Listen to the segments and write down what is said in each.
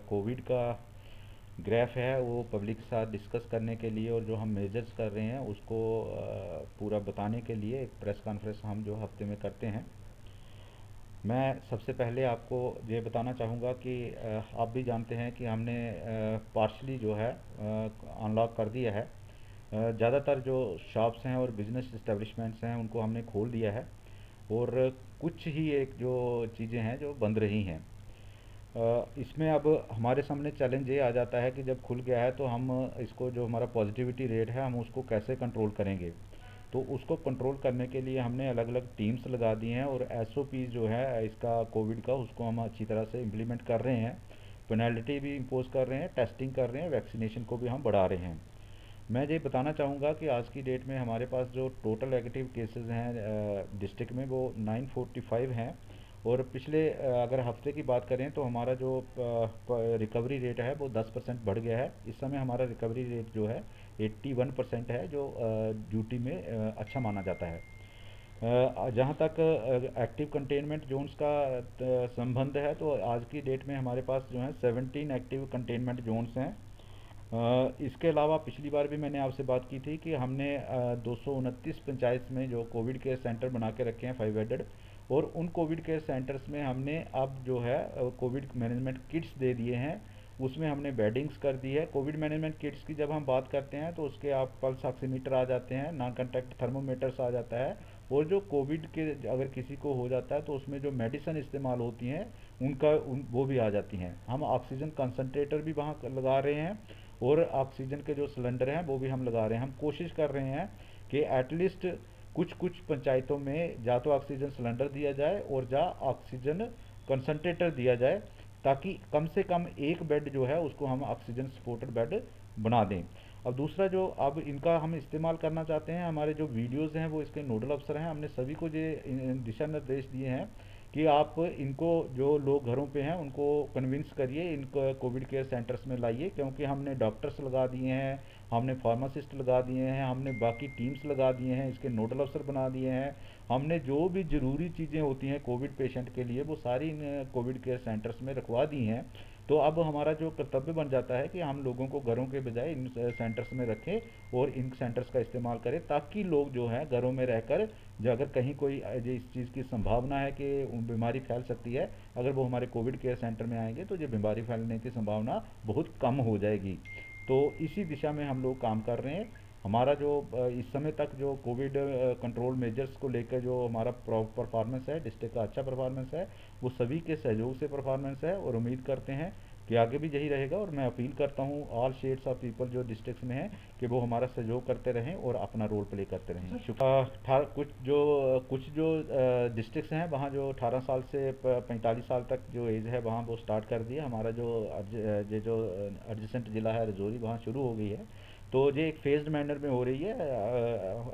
Covid का graph है वो पब्लिक के साथ डिस्कस करने के लिए और जो हम मेजर्स कर रहे हैं उसको पूरा बताने के लिए एक प्रेस कॉन्फ्रेंस हम जो हफ्ते में करते हैं। मैं सबसे पहले आपको ये बताना चाहूँगा कि आप भी जानते हैं कि हमने पार्शली जो है अनलॉक कर दिया है। ज़्यादातर जो शॉप्स हैं और बिज़नेस इस्टेब्लिशमेंट्स हैं उनको हमने खोल दिया है और कुछ ही एक जो चीज़ें हैं जो बंद रही हैं। इसमें अब हमारे सामने चैलेंज ये आ जाता है कि जब खुल गया है तो हम इसको जो हमारा पॉजिटिविटी रेट है हम उसको कैसे कंट्रोल करेंगे। तो उसको कंट्रोल करने के लिए हमने अलग अलग टीम्स लगा दी हैं और एसओपी जो है इसका कोविड का उसको हम अच्छी तरह से इम्प्लीमेंट कर रहे हैं। पेनल्टी भी इम्पोज कर रहे हैं, टेस्टिंग कर रहे हैं, वैक्सीनेशन को भी हम बढ़ा रहे हैं। मैं ये बताना चाहूँगा कि आज की डेट में हमारे पास जो टोटल एक्टिव केसेस हैं डिस्ट्रिक्ट में वो 945 हैं और पिछले अगर हफ्ते की बात करें तो हमारा जो रिकवरी रेट है वो 10% बढ़ गया है। इस समय हमारा रिकवरी रेट जो है 81% है जो ड्यूटी में अच्छा माना जाता है। जहाँ तक एक्टिव कंटेनमेंट जोन्स का संबंध है तो आज की डेट में हमारे पास जो है 17 एक्टिव कंटेनमेंट जोन्स हैं। इसके अलावा पिछली बार भी मैंने आपसे बात की थी कि हमने 229 पंचायत में जो कोविड केयर सेंटर बना के रखे हैं 5 बेडेड और उन कोविड केयर सेंटर्स में हमने अब जो है कोविड मैनेजमेंट किट्स दे दिए हैं। उसमें हमने बेडिंग्स कर दी है। कोविड मैनेजमेंट किट्स की जब हम बात करते हैं तो उसके आप पल्स ऑक्सीमीटर आ जाते हैं, नॉन कॉन्टैक्ट थर्मोमीटर्स आ जाता है और जो कोविड के अगर किसी को हो जाता है तो उसमें जो मेडिसिन इस्तेमाल होती हैं वो भी आ जाती हैं। हम ऑक्सीजन कंसनट्रेटर भी वहाँ लगा रहे हैं और ऑक्सीजन के जो सिलेंडर हैं वो भी हम लगा रहे हैं। हम कोशिश कर रहे हैं कि एटलीस्ट कुछ कुछ पंचायतों में जा तो ऑक्सीजन सिलेंडर दिया जाए और जा ऑक्सीजन कंसनट्रेटर दिया जाए ताकि कम से कम एक बेड जो है उसको हम ऑक्सीजन सपोर्टेड बेड बना दें। अब दूसरा जो अब इनका हम इस्तेमाल करना चाहते हैं, हमारे जो वीडियोज़ हैं वो इसके नोडल अफसर हैं, हमने सभी को ये दिशा निर्देश दिए हैं कि आप इनको जो लोग घरों पे हैं उनको कन्विंस करिए, इनको कोविड केयर सेंटर्स में लाइए क्योंकि हमने डॉक्टर्स लगा दिए हैं, हमने फार्मासिस्ट लगा दिए हैं, हमने बाकी टीम्स लगा दिए हैं, इसके नोडल अफसर बना दिए हैं। हमने जो भी ज़रूरी चीज़ें होती हैं कोविड पेशेंट के लिए वो सारी इन कोविड केयर सेंटर्स में रखवा दी हैं। तो अब हमारा जो कर्तव्य बन जाता है कि हम लोगों को घरों के बजाय इन सेंटर्स में रखें और इन सेंटर्स का इस्तेमाल करें ताकि लोग जो हैं घरों में रहकर जो अगर कहीं कोई इस चीज़ की संभावना है कि बीमारी फैल सकती है, अगर वो हमारे कोविड केयर सेंटर में आएंगे तो ये बीमारी फैलने की संभावना बहुत कम हो जाएगी। तो इसी दिशा में हम लोग काम कर रहे हैं। हमारा जो इस समय तक जो कोविड कंट्रोल मेजर्स को लेकर जो हमारा परफॉर्मेंस है, डिस्ट्रिक्ट का अच्छा परफॉर्मेंस है, वो सभी के सहयोग से परफॉर्मेंस है और उम्मीद करते हैं कि आगे भी यही रहेगा। और मैं अपील करता हूँ ऑल शेड्स ऑफ पीपल जो डिस्ट्रिक्ट्स में हैं कि वो हमारा सहयोग करते रहें और अपना रोल प्ले करते रहें। कुछ जो डिस्ट्रिक्ट्स हैं वहाँ जो 18 साल से 45 साल तक जो एज है वहाँ वो स्टार्ट कर दिया। हमारा जो एडजेसेंट ज़िला है रजौरी वहाँ शुरू हो गई है। तो ये एक फेज्ड मैनर में हो रही है।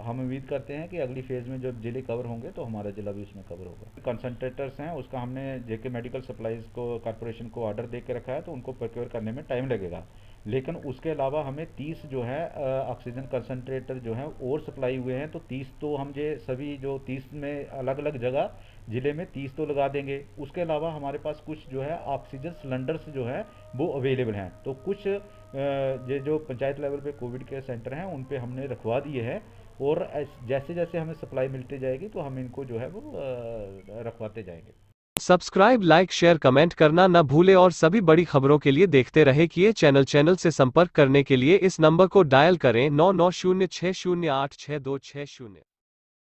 हम उम्मीद करते हैं कि अगली फेज़ में जब ज़िले कवर होंगे तो हमारा ज़िला भी उसमें कवर होगा। कंसनट्रेटर्स हैं उसका हमने जेके मेडिकल सप्लाईज़ को कॉरपोरेशन को ऑर्डर दे के रखा है तो उनको प्रोक्योर करने में टाइम लगेगा, लेकिन उसके अलावा हमें 30 जो है ऑक्सीजन कंसनट्रेटर जो हैं और सप्लाई हुए हैं। तो 30 तो हम ये सभी जो 30 में अलग अलग जगह ज़िले में 30 तो लगा देंगे। उसके अलावा हमारे पास कुछ जो है ऑक्सीजन सिलेंडर्स जो हैं वो अवेलेबल हैं। तो कुछ ये जो पंचायत लेवल पे कोविड केयर सेंटर हैं उन पे हमने रखवा दिए हैं और जैसे जैसे हमें सप्लाई मिलती जाएगी तो हम इनको जो है वो रखवाते जाएंगे। सब्सक्राइब, लाइक, शेयर, कमेंट करना न भूले और सभी बड़ी खबरों के लिए देखते रहे किए चैनल से संपर्क करने के लिए इस नंबर को डायल करें 9906086260।